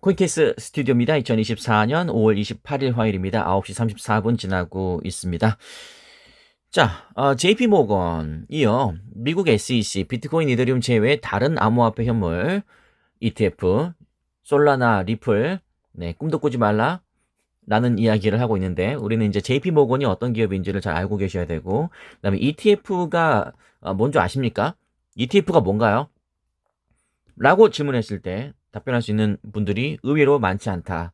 코인케이스 스튜디오입니다. 2024년 5월 28일 화요일입니다. 9시 34분 지나고 있습니다. 자, JP 모건이요. 미국 SEC, 비트코인, 이더리움 제외 다른 암호화폐 현물 ETF, 솔라나, 리플, 네, 꿈도 꾸지 말라. 라는 이야기를 하고 있는데, 우리는 이제 JP 모건이 어떤 기업인지를 잘 알고 계셔야 되고, 그 다음에 ETF가 뭔지 아십니까? ETF가 뭔가요? 라고 질문했을 때 답변할 수 있는 분들이 의외로 많지 않다.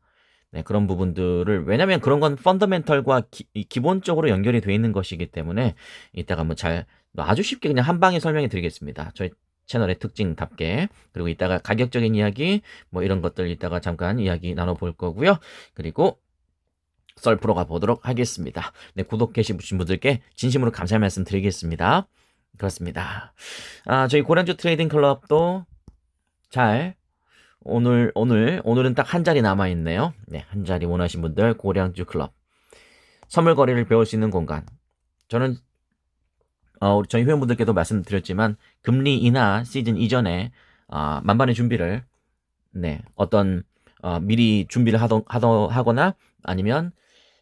네, 그런 부분들을, 왜냐면 그런 건 펀더멘털과 기본적으로 연결이 되어 있는 것이기 때문에 이따가 아주 쉽게 그냥 한 방에 설명해 드리겠습니다. 저희 채널의 특징답게. 그리고 이따가 가격적인 이야기, 이런 것들 이따가 잠깐 이야기 나눠볼 거고요. 그리고 썰프로 가보도록 하겠습니다. 네, 구독해 주신 분들께 진심으로 감사의 말씀 드리겠습니다. 그렇습니다. 저희 고량주 트레이딩 클럽도 오늘은 딱 한 자리 남아있네요. 네, 한 자리 원하신 분들, 고량주 클럽. 선물 거래를 배울 수 있는 공간. 저는, 저희 회원분들께도 말씀드렸지만, 금리 인하 시즌 이전에, 만반의 준비를, 네, 미리 준비를 하거나, 아니면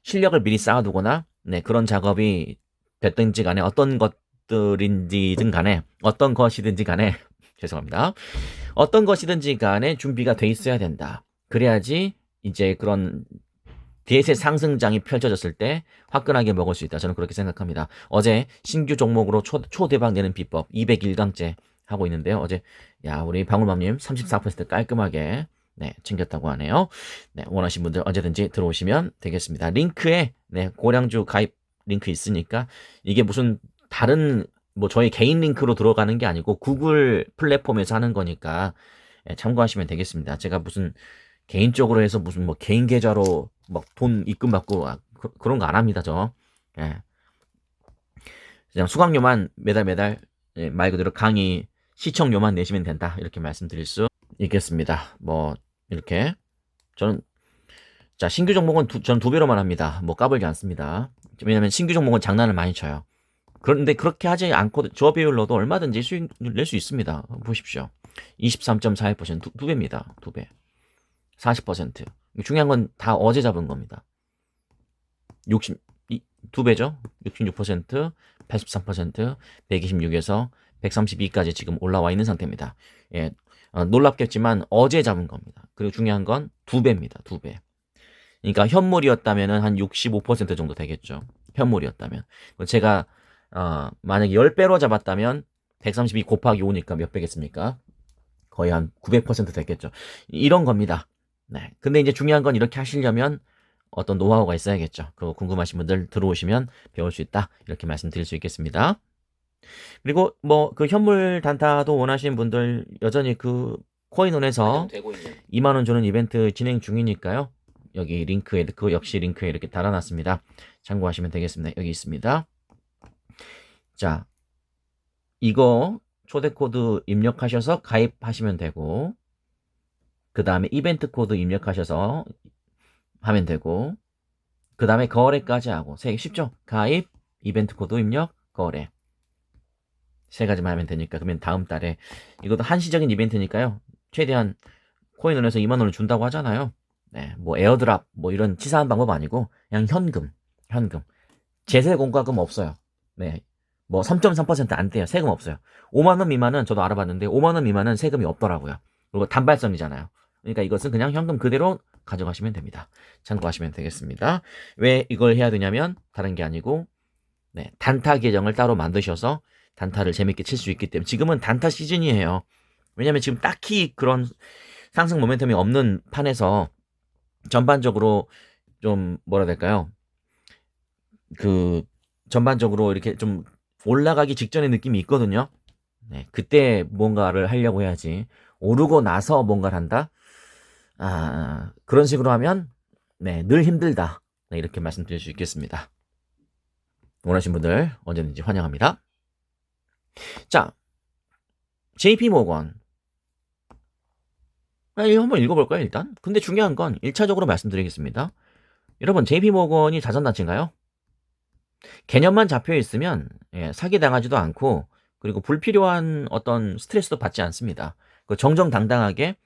실력을 미리 쌓아두거나, 네, 그런 작업이 됐든지 간에, 어떤 것이든지 간에, 죄송합니다. 어떤 것이든지 간에 준비가 돼 있어야 된다. 그래야지 이제 그런 대세 상승장이 펼쳐졌을 때 화끈하게 먹을 수 있다. 저는 그렇게 생각합니다. 어제 신규 종목으로 초대박 내는 비법 201강째 하고 있는데요. 어제 우리 방울맘님 34% 깔끔하게 챙겼다고 하네요. 네, 원하신 분들 언제든지 들어오시면 되겠습니다. 링크에 고량주 가입 링크 있으니까 이게 무슨 다른 저희 개인 링크로 들어가는 게 아니고 구글 플랫폼에서 하는 거니까 참고하시면 되겠습니다. 제가 무슨 개인적으로 해서 무슨 개인 계좌로 돈 입금 받고 그런 거 안 합니다, 저. 예. 그냥 수강료만 매달 말 그대로 강의 시청료만 내시면 된다. 이렇게 말씀드릴 수 있겠습니다. 이렇게 저는 신규 종목은 저는 2배로만 합니다. 까불지 않습니다. 왜냐면 신규 종목은 장난을 많이 쳐요. 그런데 그렇게 하지 않고 저 비율로도 얼마든지 수익을 낼 수 있습니다. 보십시오. 23.41% 2배입니다. 2배. 40%. 중요한 건 다 어제 잡은 겁니다. 2배죠. 66%, 83%, 126에서 132까지 지금 올라와 있는 상태입니다. 예, 놀랍겠지만 어제 잡은 겁니다. 그리고 중요한 건 2배입니다. 2배. 그러니까 현물이었다면 한 65% 정도 되겠죠. 현물이었다면. 제가 만약에 10배로 잡았다면 132 곱하기 5니까 몇 배겠습니까? 거의 한 900% 됐겠죠. 이런 겁니다. 네. 근데 이제 중요한 건 이렇게 하시려면 어떤 노하우가 있어야겠죠. 그리고 궁금하신 분들 들어오시면 배울 수 있다. 이렇게 말씀드릴 수 있겠습니다. 그리고 그 현물 단타도 원하시는 분들 여전히 그 코인원에서 2만원 주는 이벤트 진행 중이니까요. 여기 링크에, 그 역시 링크에 이렇게 달아놨습니다. 참고하시면 되겠습니다. 여기 있습니다. 자, 이거 초대 코드 입력하셔서 가입하시면 되고, 그 다음에 이벤트 코드 입력하셔서 하면 되고, 그 다음에 거래까지 하고, 쉽죠? 가입, 이벤트 코드 입력, 거래. 3가지만 하면 되니까, 그러면 다음 달에, 이것도 한시적인 이벤트니까요. 최대한 코인원에서 2만원을 준다고 하잖아요. 네, 에어드랍, 이런 치사한 방법 아니고, 그냥 현금. 제세 공과금 없어요. 네. 3.3% 안 떼요. 세금 없어요. 5만원 미만은 저도 알아봤는데 5만원 미만은 세금이 없더라고요. 그리고 단발성이잖아요. 그러니까 이것은 그냥 현금 그대로 가져가시면 됩니다. 참고하시면 되겠습니다. 왜 이걸 해야 되냐면 다른 게 아니고 단타 계정을 따로 만드셔서 단타를 재밌게 칠 수 있기 때문에 지금은 단타 시즌이에요. 왜냐면 지금 딱히 그런 상승 모멘텀이 없는 판에서 전반적으로 좀 뭐라 될까요? 전반적으로 이렇게 좀 올라가기 직전의 느낌이 있거든요. 네, 그때 뭔가를 하려고 해야지. 오르고 나서 뭔가를 한다? 그런 식으로 하면, 늘 힘들다. 이렇게 말씀드릴 수 있겠습니다. 원하신 분들 언제든지 환영합니다. 자, JP 모건. 이거 한번 읽어볼까요, 일단? 근데 중요한 건 1차적으로 말씀드리겠습니다. 여러분, JP 모건이 자선단체인가요? 개념만 잡혀 있으면 사기당하지도 않고 그리고 불필요한 어떤 스트레스도 받지 않습니다. 정정당당하게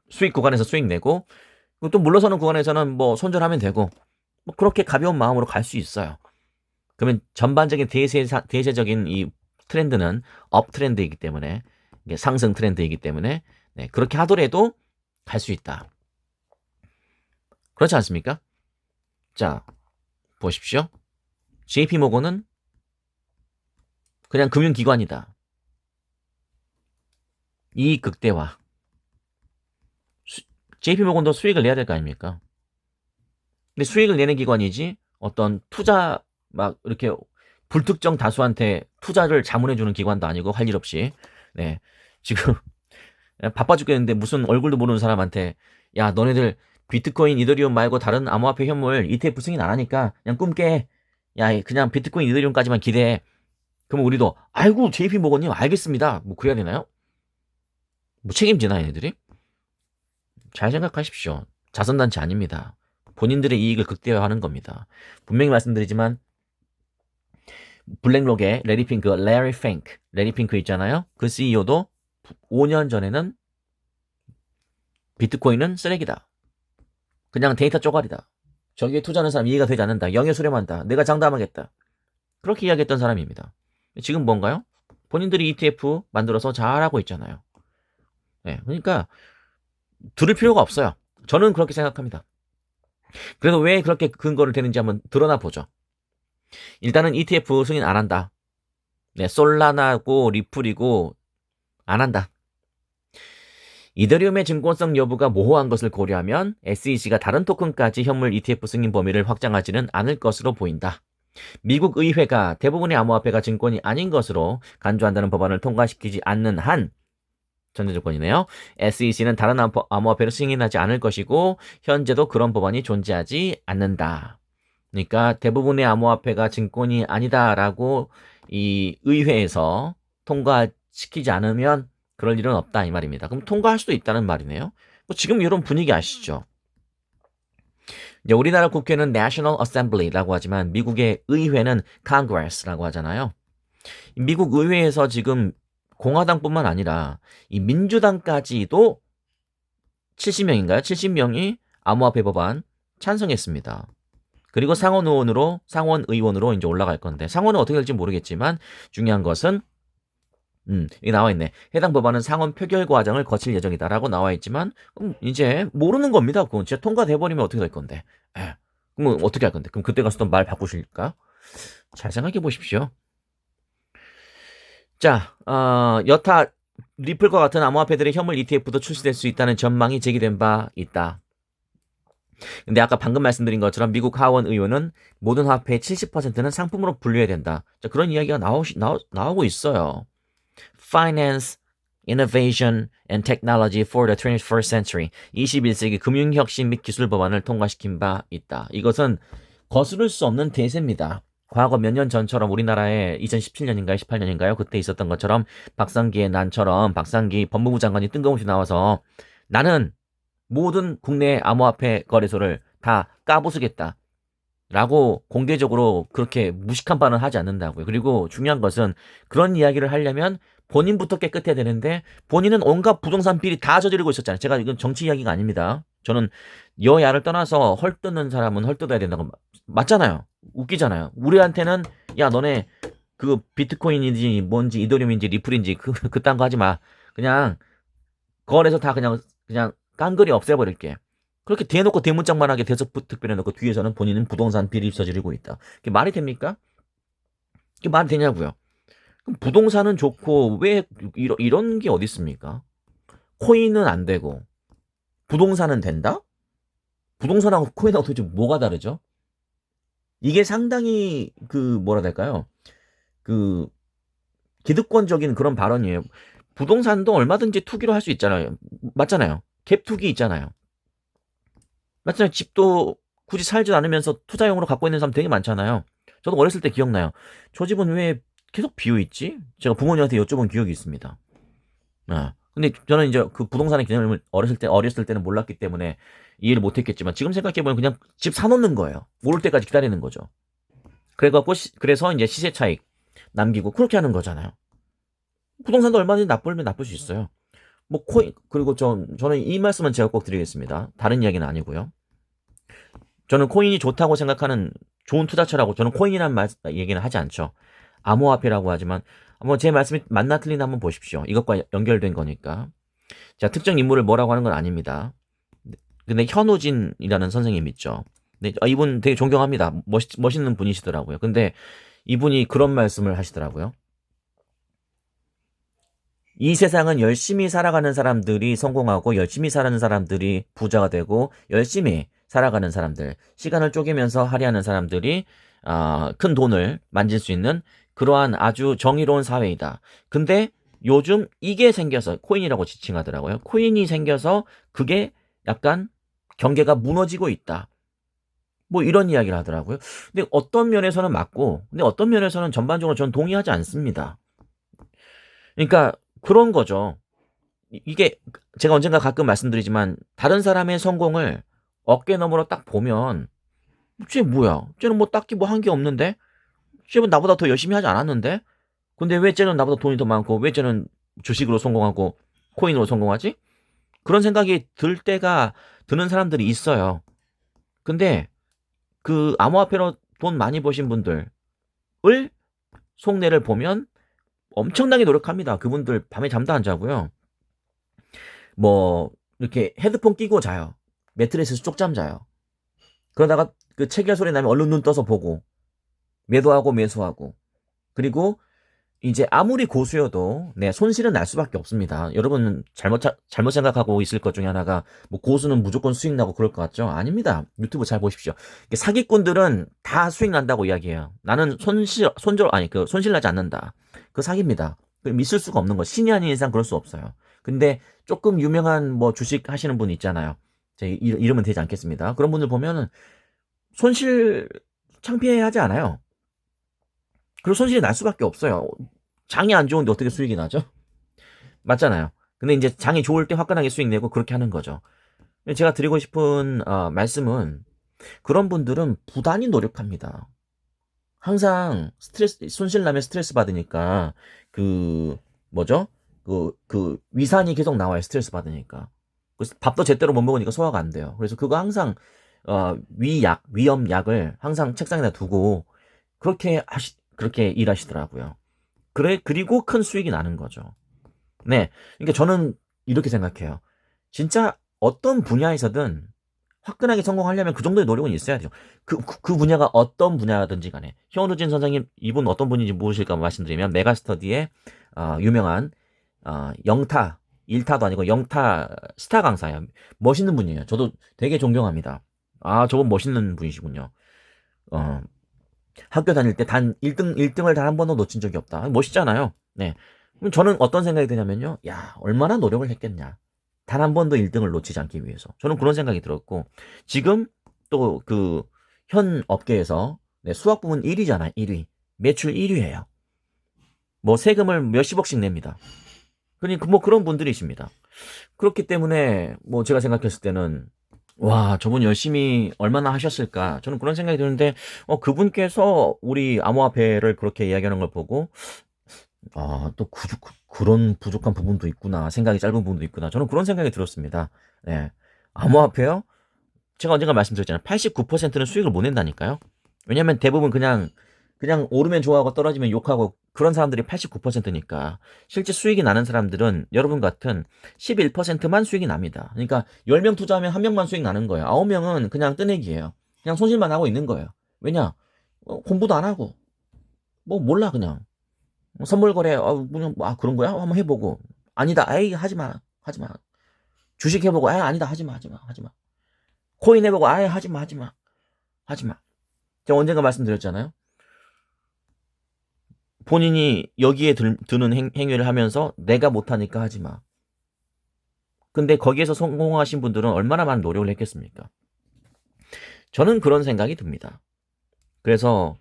수익 구간에서 수익 내고 또 물러서는 구간에서는 뭐 손절하면 되고 뭐 그렇게 가벼운 마음으로 갈 수 있어요. 그러면 전반적인 대세적인 이 트렌드는 업 트렌드이기 때문에 이게 상승 트렌드이기 때문에 네, 그렇게 하더라도 갈 수 있다. 그렇지 않습니까? 자, 보십시오. JP모건은 그냥 금융기관이다. 이익 극대화. JP모건도 수익을 내야 될 거 아닙니까? 근데 수익을 내는 기관이지 어떤 투자 막 이렇게 불특정 다수한테 투자를 자문해주는 기관도 아니고 할 일 없이 네 지금 바빠 죽겠는데 무슨 얼굴도 모르는 사람한테 야 너네들 비트코인 이더리움 말고 다른 암호화폐 현물 ETF 승인 안 하니까 그냥 꿈깨 야 그냥 비트코인 이더리움까지만 기대해 그럼 우리도 아이고 JP모건님 알겠습니다 뭐 그래야 되나요? 뭐 책임지나 얘네들이? 잘 생각하십시오. 자선단체 아닙니다. 본인들의 이익을 극대화하는 겁니다. 분명히 말씀드리지만 블랙록의 레리 핑크 있잖아요. 그 CEO도 5년 전에는 비트코인은 쓰레기다. 그냥 데이터 쪼가리다. 저기에 투자하는 사람 이해가 되지 않는다. 영에 수렴한다. 내가 장담하겠다. 그렇게 이야기했던 사람입니다. 지금 뭔가요? 본인들이 ETF 만들어서 잘하고 있잖아요. 네, 그러니까 들을 필요가 없어요. 저는 그렇게 생각합니다. 그래서 왜 그렇게 근거를 대는지 한번 드러나 보죠. 일단은 ETF 승인 안 한다. 네, 솔라나고 리플이고 안 한다. 이더리움의 증권성 여부가 모호한 것을 고려하면 SEC가 다른 토큰까지 현물 ETF 승인 범위를 확장하지는 않을 것으로 보인다. 미국 의회가 대부분의 암호화폐가 증권이 아닌 것으로 간주한다는 법안을 통과시키지 않는 한 전자증권이네요. SEC는 다른 암호화폐를 승인하지 않을 것이고 현재도 그런 법안이 존재하지 않는다. 그러니까 대부분의 암호화폐가 증권이 아니다라고 이 의회에서 통과시키지 않으면 그럴 일은 없다 이 말입니다. 그럼 통과할 수도 있다는 말이네요. 지금 이런 분위기 아시죠? 이제 우리나라 국회는 National Assembly라고 하지만 미국의 의회는 Congress라고 하잖아요. 미국 의회에서 지금 공화당뿐만 아니라 이 민주당까지도 70명인가요? 70명이 암호화폐 법안 찬성했습니다. 그리고 상원 의원으로 이제 올라갈 건데 상원은 어떻게 될지 모르겠지만 중요한 것은 여기 나와 있네. 해당 법안은 상원 표결 과정을 거칠 예정이다라고 나와 있지만 이제 모르는 겁니다. 그건 진짜 통과돼 버리면 어떻게 될 건데? 그럼 어떻게 할 건데? 그럼 그때 가서 또 말 바꾸실까? 잘 생각해 보십시오. 자, 여타 리플과 같은 암호화폐들의 현물 ETF도 출시될 수 있다는 전망이 제기된 바 있다. 근데 아까 방금 말씀드린 것처럼 미국 하원 의원은 모든 화폐의 70%는 상품으로 분류해야 된다. 자, 그런 이야기가 나오고 있어요. Finance, Innovation and Technology for the 21st Century 21세기 금융혁신 및 기술 법안을 통과시킨 바 있다. 이것은 거스를 수 없는 대세입니다. 과거 몇 년 전처럼 우리나라에 2017년인가요? 18년인가요? 그때 있었던 것처럼 박상기의 난처럼 박상기 법무부 장관이 뜬금없이 나와서 나는 모든 국내 암호화폐 거래소를 다 까부수겠다. 라고 공개적으로 그렇게 무식한 발언을 하지 않는다고요. 그리고 중요한 것은 그런 이야기를 하려면 본인부터 깨끗해야 되는데 본인은 온갖 부동산 비리 다 저지르고 있었잖아요. 제가 이건 정치 이야기가 아닙니다. 저는 여야를 떠나서 헐뜯는 사람은 헐뜯어야 된다고 맞잖아요. 웃기잖아요. 우리한테는 야 너네 그 비트코인인지 뭔지 이더리움인지 리플인지 그딴 거 하지 마. 그냥 거래소 다 그냥 깡그리 없애버릴게. 그렇게 대놓고 대문짝만하게 대서특별해놓고 뒤에서는 본인은 부동산 비리 저지르고 있다. 그게 말이 됩니까? 그게 말이 되냐고요. 그럼 부동산은 좋고 왜 이런 게 어디 있습니까? 코인은 안 되고 부동산은 된다? 부동산하고 코인하고 도대체 뭐가 다르죠? 이게 상당히 뭐라 될까요? 기득권적인 그런 발언이에요. 부동산도 얼마든지 투기로 할 수 있잖아요. 맞잖아요. 갭 투기 있잖아요. 맞잖아요. 집도 굳이 살지 않으면서 투자용으로 갖고 있는 사람 되게 많잖아요. 저도 어렸을 때 기억나요. 저 집은 왜 계속 비어있지? 제가 부모님한테 여쭤본 기억이 있습니다. 근데 저는 이제 그 부동산의 개념을 어렸을 때는 몰랐기 때문에 이해를 못했겠지만 지금 생각해보면 그냥 집 사놓는 거예요. 오를 때까지 기다리는 거죠. 그래서 이제 시세 차익 남기고 그렇게 하는 거잖아요. 부동산도 얼마든지 나쁠 수 있어요. 뭐 그리고 저는 이 말씀은 제가 꼭 드리겠습니다. 다른 이야기는 아니고요. 저는 코인이 좋다고 생각하는 좋은 투자처라고 저는 코인이란 얘기는 하지 않죠. 암호화폐라고 하지만 뭐 제 말씀이 맞나 틀리나 한번 보십시오. 이것과 연결된 거니까. 자, 특정 인물을 뭐라고 하는 건 아닙니다. 근데 현우진이라는 선생님 있죠. 네, 이분 되게 존경합니다. 멋있는 분이시더라고요. 근데 이분이 그런 말씀을 하시더라고요. 이 세상은 열심히 살아가는 사람들이 성공하고 열심히 사는 사람들이 부자가 되고 열심히 살아가는 사람들, 시간을 쪼개면서 할애하는 사람들이 큰 돈을 만질 수 있는 그러한 아주 정의로운 사회이다. 근데 요즘 이게 생겨서 코인이라고 지칭하더라고요. 코인이 생겨서 그게 약간 경계가 무너지고 있다. 뭐 이런 이야기를 하더라고요. 근데 어떤 면에서는 맞고, 근데 어떤 면에서는 전반적으로 전 동의하지 않습니다. 그러니까 그런 거죠. 이게 제가 언젠가 가끔 말씀드리지만 다른 사람의 성공을 어깨너머로 딱 보면 쟤 뭐야? 쟤는 뭐 딱히 뭐 한 게 없는데? 쟤는 나보다 더 열심히 하지 않았는데? 근데 왜 쟤는 나보다 돈이 더 많고 왜 쟤는 주식으로 성공하고 코인으로 성공하지? 그런 생각이 드는 사람들이 있어요. 근데 그 암호화폐로 돈 많이 버신 분들을 속내를 보면 엄청나게 노력합니다. 그분들 밤에 잠도 안 자고요. 뭐 이렇게 헤드폰 끼고 자요. 매트리스에서 쪽잠 자요. 그러다가 그 체결 소리 나면 얼른 눈 떠서 보고 매도하고 매수하고 그리고 이제 아무리 고수여도 손실은 날 수밖에 없습니다. 여러분 잘못 생각하고 있을 것 중에 하나가 뭐 고수는 무조건 수익 나고 그럴 것 같죠? 아닙니다. 유튜브 잘 보십시오. 사기꾼들은 다 수익 난다고 이야기해요. 나는 손실 나지 않는다. 그 사기입니다. 믿을 수가 없는 거. 신이 아닌 이상 그럴 수 없어요. 근데 조금 유명한 뭐 주식 하시는 분 있잖아요. 제 이름은 되지 않겠습니다. 그런 분들 보면은 손실 창피해하지 않아요. 그리고 손실이 날 수밖에 없어요. 장이 안 좋은데 어떻게 수익이 나죠? 맞잖아요. 근데 이제 장이 좋을 때 화끈하게 수익 내고 그렇게 하는 거죠. 제가 드리고 싶은 말씀은 그런 분들은 부단히 노력합니다. 항상 손실 나면 스트레스 받으니까 뭐죠? 위산이 계속 나와요. 스트레스 받으니까. 밥도 제대로 못 먹으니까 소화가 안 돼요. 그래서 그거 항상 위염약을 항상 책상에다 두고 그렇게 일하시더라고요. 그리고 큰 수익이 나는 거죠. 네. 그러니까 저는 이렇게 생각해요. 진짜 어떤 분야에서든 화끈하게 성공하려면 그 정도의 노력은 있어야 돼요. 그 분야가 어떤 분야든지 간에. 현우진 선생님, 이분 어떤 분인지 모르실까 말씀드리면, 메가스터디의, 유명한, 영타, 1타도 아니고 영타 스타 강사예요. 멋있는 분이에요. 저도 되게 존경합니다. 저분 멋있는 분이시군요. 학교 다닐 때 1등을 단 한 번도 놓친 적이 없다. 멋있잖아요. 네. 그럼 저는 어떤 생각이 드냐면요. 야, 얼마나 노력을 했겠냐. 단 한 번도 1등을 놓치지 않기 위해서. 저는 그런 생각이 들었고, 지금 또 현 업계에서 수학 부문 1위잖아요. 1위. 매출 1위예요. 뭐 세금을 몇십억씩 냅니다. 그러니까 뭐 그런 분들이십니다. 그렇기 때문에 뭐 제가 생각했을 때는 와, 저분 열심히 얼마나 하셨을까? 저는 그런 생각이 드는데, 그분께서 우리 암호화폐를 그렇게 이야기하는 걸 보고, 또 그런 부족한 부분도 있구나. 생각이 짧은 부분도 있구나. 저는 그런 생각이 들었습니다. 네. 암호화폐요? 제가 언젠가 말씀드렸잖아요. 89%는 수익을 못 낸다니까요. 왜냐면 대부분 그냥 오르면 좋아하고 떨어지면 욕하고 그런 사람들이 89%니까 실제 수익이 나는 사람들은 여러분 같은 11%만 수익이 납니다. 그러니까 10명 투자하면 1명만 수익 나는 거예요. 9명은 그냥 뜨내기예요. 그냥 손실만 하고 있는 거예요. 왜냐? 공부도 안 하고 뭐 몰라 그냥 선물 거래 그냥 그런 거야? 한번 해보고 아니다. 에이 하지마 주식 해보고 아니다 하지마 코인 해보고 하지마 제가 언젠가 말씀드렸잖아요. 본인이 여기에 드는 행위를 하면서 내가 못하니까 하지마. 근데 거기에서 성공하신 분들은 얼마나 많은 노력을 했겠습니까? 저는 그런 생각이 듭니다. 그래서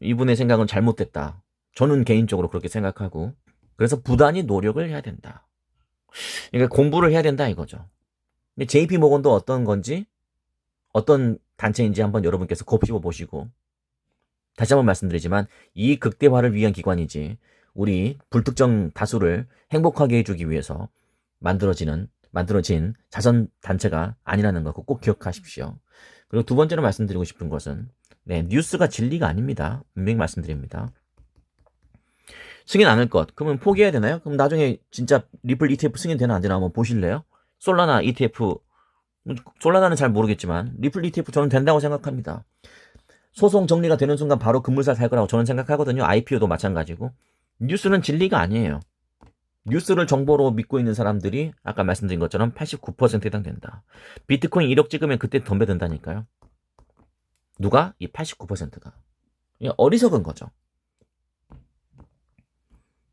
이분의 생각은 잘못됐다. 저는 개인적으로 그렇게 생각하고 그래서 부단히 노력을 해야 된다. 그러니까 공부를 해야 된다 이거죠. 근데 JP 모건도 어떤 건지 어떤 단체인지 한번 여러분께서 곱씹어 보시고 다시 한번 말씀드리지만 이 극대화를 위한 기관이지 우리 불특정 다수를 행복하게 해주기 위해서 만들어진 자선 단체가 아니라는 거 꼭 기억하십시오. 그리고 두 번째로 말씀드리고 싶은 것은 뉴스가 진리가 아닙니다. 분명히 말씀드립니다. 승인 안 할 것. 그러면 포기해야 되나요? 그럼 나중에 진짜 리플 ETF 승인 되나 안 되나 한번 보실래요? 솔라나 ETF, 솔라나는 잘 모르겠지만 리플 ETF 저는 된다고 생각합니다. 소송 정리가 되는 순간 바로 급물살 살 거라고 저는 생각하거든요. IPO도 마찬가지고. 뉴스는 진리가 아니에요. 뉴스를 정보로 믿고 있는 사람들이 아까 말씀드린 것처럼 89%에 해당된다. 비트코인 1억 찍으면 그때 덤벼든다니까요. 누가? 이 89%가. 어리석은 거죠.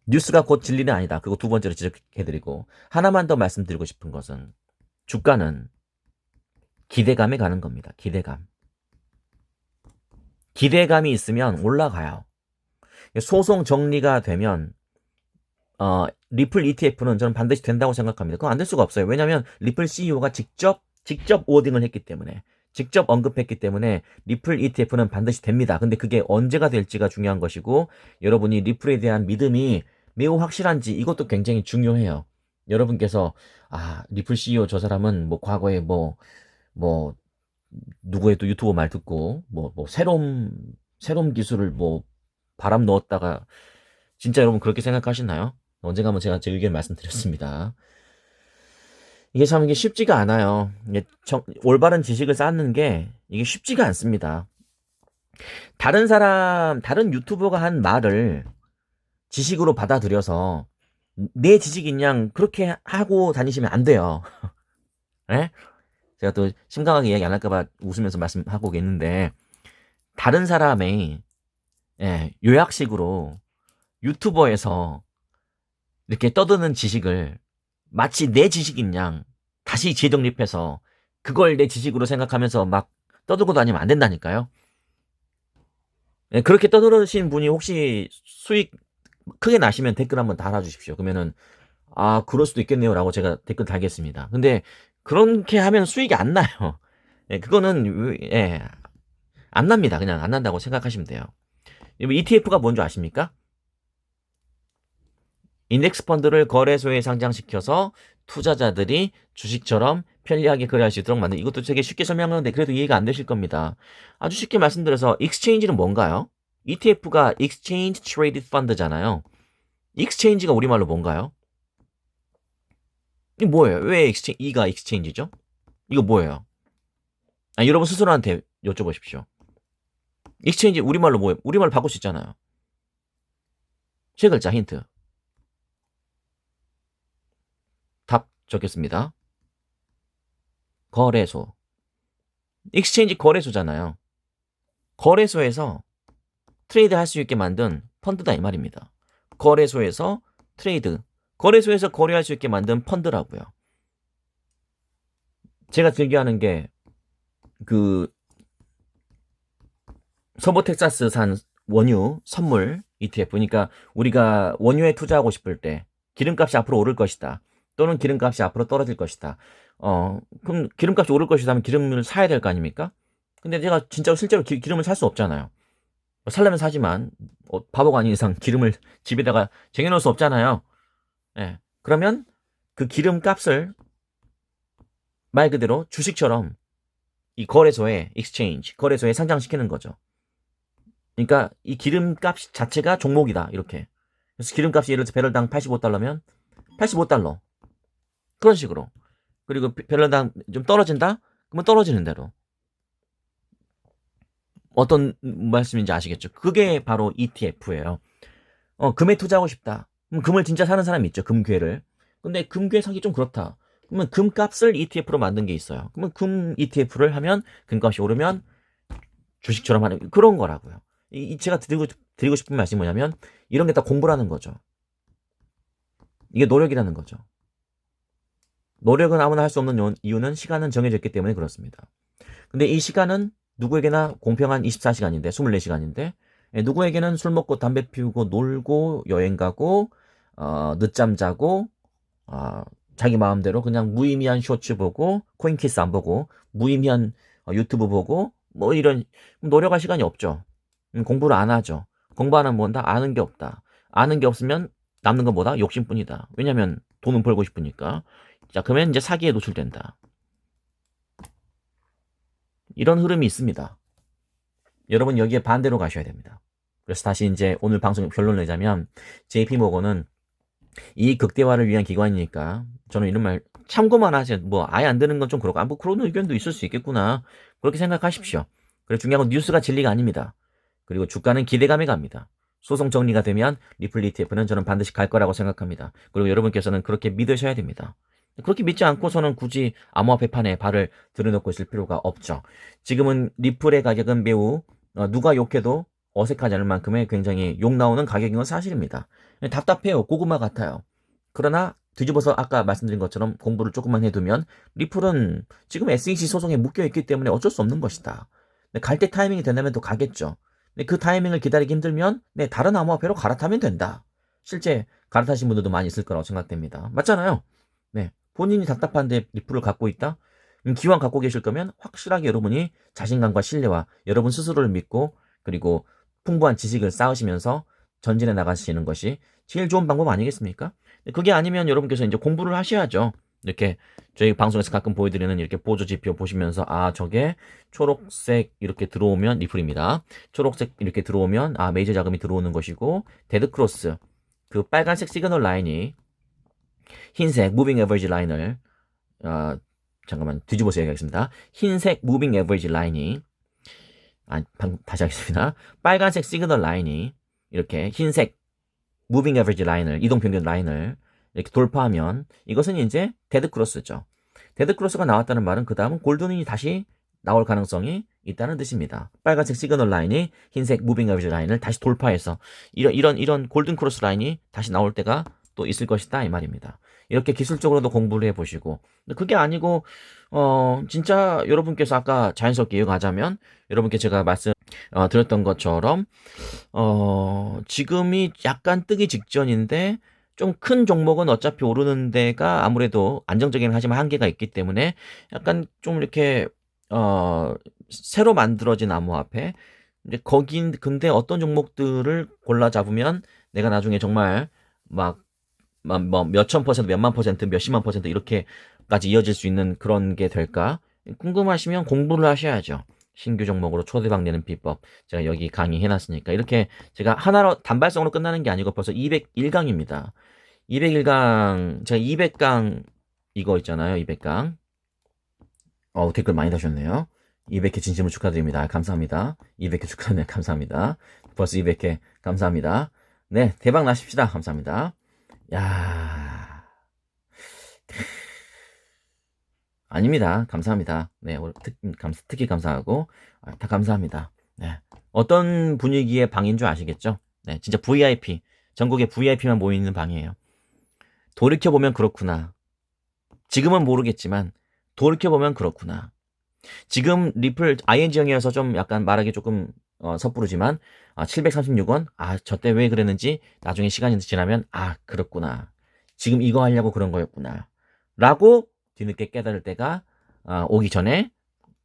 뉴스가 곧 진리는 아니다. 그거 두 번째로 지적해드리고 하나만 더 말씀드리고 싶은 것은 주가는 기대감에 가는 겁니다. 기대감이 있으면 올라가요. 소송 정리가 되면 리플 ETF는 저는 반드시 된다고 생각합니다. 그건 안 될 수가 없어요. 왜냐하면 리플 CEO가 직접 오딩을 했기 때문에 직접 언급했기 때문에 리플 ETF는 반드시 됩니다. 근데 그게 언제가 될지가 중요한 것이고 여러분이 리플에 대한 믿음이 매우 확실한지 이것도 굉장히 중요해요. 여러분께서 리플 CEO 저 사람은 뭐 과거에 뭐 누구의 또 유튜버 말 듣고 새로운 기술을 뭐 바람 넣었다가 진짜 여러분 그렇게 생각하시나요? 언젠가 한번 제가 제 의견 말씀드렸습니다. 이게 참 이게 쉽지가 않아요. 올바른 지식을 쌓는 게 이게 쉽지가 않습니다. 다른 유튜버가 한 말을 지식으로 받아들여서 내 지식인 양 그렇게 하고 다니시면 안 돼요. 네? 제가 또 심각하게 이야기 안 할까봐 웃으면서 말씀하고 있는데 다른 사람의 요약식으로 유튜버에서 이렇게 떠드는 지식을 마치 내 지식인 양 다시 재정립해서 그걸 내 지식으로 생각하면서 막 떠들고 다니면 안 된다니까요. 그렇게 떠들으신 분이 혹시 수익 크게 나시면 댓글 한번 달아주십시오. 그러면은 그럴 수도 있겠네요 라고 제가 댓글 달겠습니다. 근데 그렇게 하면 수익이 안 나요. 그거는 안 납니다. 그냥 안 난다고 생각하시면 돼요. ETF가 뭔지 아십니까? 인덱스 펀드를 거래소에 상장시켜서 투자자들이 주식처럼 편리하게 거래할 수 있도록 만든 이것도 되게 쉽게 설명하는데 그래도 이해가 안 되실 겁니다. 아주 쉽게 말씀드려서 익스체인지는 뭔가요? ETF가 Exchange Traded Fund잖아요. 익스체인지가 우리말로 뭔가요? 이게 뭐예요? 왜 E가 익스체인지죠? 이거 뭐예요? 여러분 스스로한테 여쭤보십시오. 익스체인지 우리말로 뭐예요? 우리말로 바꿀 수 있잖아요. 세 글자 힌트. 답 적겠습니다. 거래소. 익스체인지 거래소잖아요. 거래소에서 트레이드 할 수 있게 만든 펀드다 이 말입니다. 거래소에서 트레이드. 거래소에서 거래할 수 있게 만든 펀드라고요. 제가 즐겨하는 게 서부 텍사스산 원유 선물 ETF. 그러니까 우리가 원유에 투자하고 싶을 때 기름값이 앞으로 오를 것이다. 또는 기름값이 앞으로 떨어질 것이다. 그럼 기름값이 오를 것이다 하면 기름을 사야 될 거 아닙니까? 근데 제가 진짜 실제로 기름을 살 수 없잖아요. 살려면 사지만 바보가 아닌 이상 기름을 집에다가 쟁여놓을 수 없잖아요. 그러면 그 기름값을 말 그대로 주식처럼 이 거래소에 거래소에 상장시키는 거죠. 그러니까 이 기름값 자체가 종목이다 이렇게. 그래서 기름값이 예를 들어서 배럴당 85달러면 85달러 그런 식으로. 그리고 배럴당 좀 떨어진다? 그러면 떨어지는 대로. 어떤 말씀인지 아시겠죠? 그게 바로 ETF예요. 금에 투자하고 싶다. 그럼 금을 진짜 사는 사람이 있죠. 금괴를. 근데 금괴 사기 좀 그렇다. 그러면 금값을 ETF로 만든 게 있어요. 그러면 금 ETF를 하면 금값이 오르면 주식처럼 하는 그런 거라고요. 제가 드리고 싶은 말씀이 뭐냐면 이런 게 다 공부라는 거죠. 이게 노력이라는 거죠. 노력은 아무나 할 수 없는 이유는 시간은 정해져 있기 때문에 그렇습니다. 근데 이 시간은 누구에게나 공평한 24시간인데 24시간인데 누구에게는 술 먹고 담배 피우고 놀고 여행 가고 늦잠 자고 자기 마음대로 그냥 무의미한 쇼츠 보고 코인키스 안 보고 무의미한 유튜브 보고 뭐 이런 노력할 시간이 없죠. 공부를 안 하죠. 공부 안 하면 뭔다? 아는 게 없다. 아는 게 없으면 남는 건 뭐다? 욕심뿐이다. 왜냐면 돈은 벌고 싶으니까. 자, 그러면 이제 사기에 노출된다. 이런 흐름이 있습니다. 여러분 여기에 반대로 가셔야 됩니다. 그래서 다시 이제 오늘 방송 결론 내자면 JP모건은 이 극대화를 위한 기관이니까 저는 이런 말 참고만 하지 뭐 아예 안 되는 건 좀 그렇고 뭐 그런 의견도 있을 수 있겠구나 그렇게 생각하십시오. 그리고 중요한 건 뉴스가 진리가 아닙니다. 그리고 주가는 기대감에 갑니다. 소송 정리가 되면 리플 ETF는 저는 반드시 갈 거라고 생각합니다. 그리고 여러분께서는 그렇게 믿으셔야 됩니다. 그렇게 믿지 않고서는 굳이 암호화폐판에 발을 들여놓고 있을 필요가 없죠. 지금은 리플의 가격은 매우 누가 욕해도 어색하지 않을 만큼의 굉장히 욕 나오는 가격인 건 사실입니다. 답답해요. 고구마 같아요. 그러나 뒤집어서 아까 말씀드린 것처럼 공부를 조금만 해두면 리플은 지금 SEC 소송에 묶여있기 때문에 어쩔 수 없는 것이다. 갈 때 타이밍이 된다면 또 가겠죠. 그 타이밍을 기다리기 힘들면 다른 암호화폐로 갈아타면 된다. 실제 갈아타신 분들도 많이 있을 거라고 생각됩니다. 맞잖아요. 네, 본인이 답답한데 리플을 갖고 있다? 기왕 갖고 계실 거면 확실하게 여러분이 자신감과 신뢰와 여러분 스스로를 믿고 그리고 풍부한 지식을 쌓으시면서 전진해 나가시는 것이 제일 좋은 방법 아니겠습니까? 그게 아니면 여러분께서 이제 공부를 하셔야죠. 이렇게 저희 방송에서 가끔 보여드리는 이렇게 보조 지표 보시면서 저게 초록색 이렇게 들어오면 리플입니다. 초록색 이렇게 들어오면 메이저 자금이 들어오는 것이고 데드크로스 그 빨간색 시그널 라인이 흰색 무빙 에버리지 라인을 잠깐만 뒤집어서 얘기하겠습니다. 흰색 무빙 에버리지 라인이 다시 하겠습니다. 빨간색 시그널 라인이 이렇게 흰색 무빙 에버리지 라인을 이동평균 라인을 이렇게 돌파하면 이것은 이제 데드크로스죠. 데드크로스가 나왔다는 말은 그 다음은 골든이 다시 나올 가능성이 있다는 뜻입니다. 빨간색 시그널 라인이 흰색 무빙 에버리지 라인을 다시 돌파해서 이런 골든 크로스 라인이 다시 나올 때가 또 있을 것이다 이 말입니다. 이렇게 기술적으로도 공부를 해보시고 그게 아니고 진짜 여러분께서 아까 자연스럽게 이어가자면 여러분께 제가 말씀 드렸던 것처럼 지금이 약간 뜨기 직전인데 좀 큰 종목은 어차피 오르는 데가 아무래도 안정적이긴 하지만 한계가 있기 때문에 약간 좀 이렇게 새로 만들어진 암호화폐 근데 어떤 종목들을 골라 잡으면 내가 나중에 정말 막 몇천 퍼센트, 몇만 퍼센트, 몇십만 퍼센트 이렇게까지 이어질 수 있는 그런 게 될까? 궁금하시면 공부를 하셔야죠. 신규 종목으로 초대박 내는 비법 제가 여기 강의해놨으니까 이렇게 제가 하나로 단발성으로 끝나는 게 아니고 벌써 201강입니다. 201강 제가 200강 이거 있잖아요. 200강 댓글 많이 다셨네요. 200회 진심으로 축하드립니다. 감사합니다. 200회 축하드립니다. 감사합니다. 벌써 200회 감사합니다. 네, 대박 나십시다. 감사합니다. 야, 아닙니다. 감사합니다. 네, 특히 감사하고 다 감사합니다. 네, 어떤 분위기의 방인 줄 아시겠죠? 네, 진짜 VIP 전국에 VIP만 모이는 방이에요. 돌이켜보면 그렇구나. 지금은 모르겠지만 돌이켜보면 그렇구나. 지금 리플 ING형이어서 좀 약간 말하기 조금 섣부르지만 736원 저 때 왜 그랬는지 나중에 시간이 지나면 그렇구나. 지금 이거 하려고 그런 거였구나. 라고 뒤늦게 깨달을 때가 오기 전에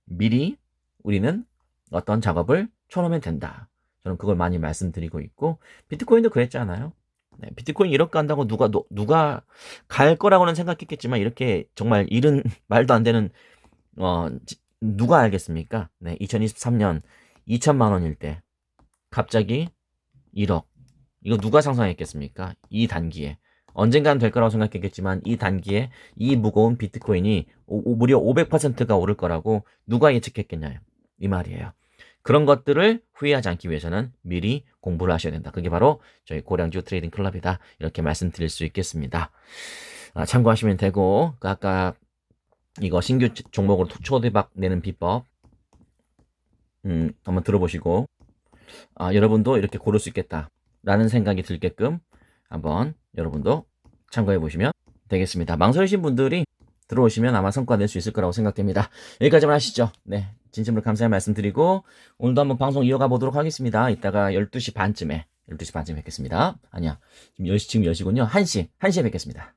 미리 우리는 어떤 작업을 쳐놓으면 된다. 저는 그걸 많이 말씀드리고 있고 비트코인도 그랬잖아요. 네, 비트코인 이렇게 한다고 누가 갈 거라고는 생각했겠지만 이렇게 정말 이른 말도 안 되는 누가 알겠습니까? 네, 2023년 2천만 원일 때 갑자기 1억. 이거 누가 상상했겠습니까? 이 단기에. 언젠간 될 거라고 생각했겠지만 이 단기에 이 무거운 비트코인이 무려 500%가 오를 거라고 누가 예측했겠냐요. 이 말이에요. 그런 것들을 후회하지 않기 위해서는 미리 공부를 하셔야 된다. 그게 바로 저희 고량주 트레이딩 클럽이다. 이렇게 말씀드릴 수 있겠습니다. 참고하시면 되고 아까 이거 신규 종목으로 초대박 내는 비법 한번 들어보시고 여러분도 이렇게 고를 수 있겠다 라는 생각이 들게끔 한번 여러분도 참고해 보시면 되겠습니다. 망설이신 분들이 들어오시면 아마 성과 낼 수 있을 거라고 생각됩니다. 여기까지만 하시죠. 네, 진심으로 감사의 말씀드리고 오늘도 한번 방송 이어가 보도록 하겠습니다. 이따가 12시 반쯤에 뵙겠습니다. 아니야, 지금 10시군요. 1시에 뵙겠습니다.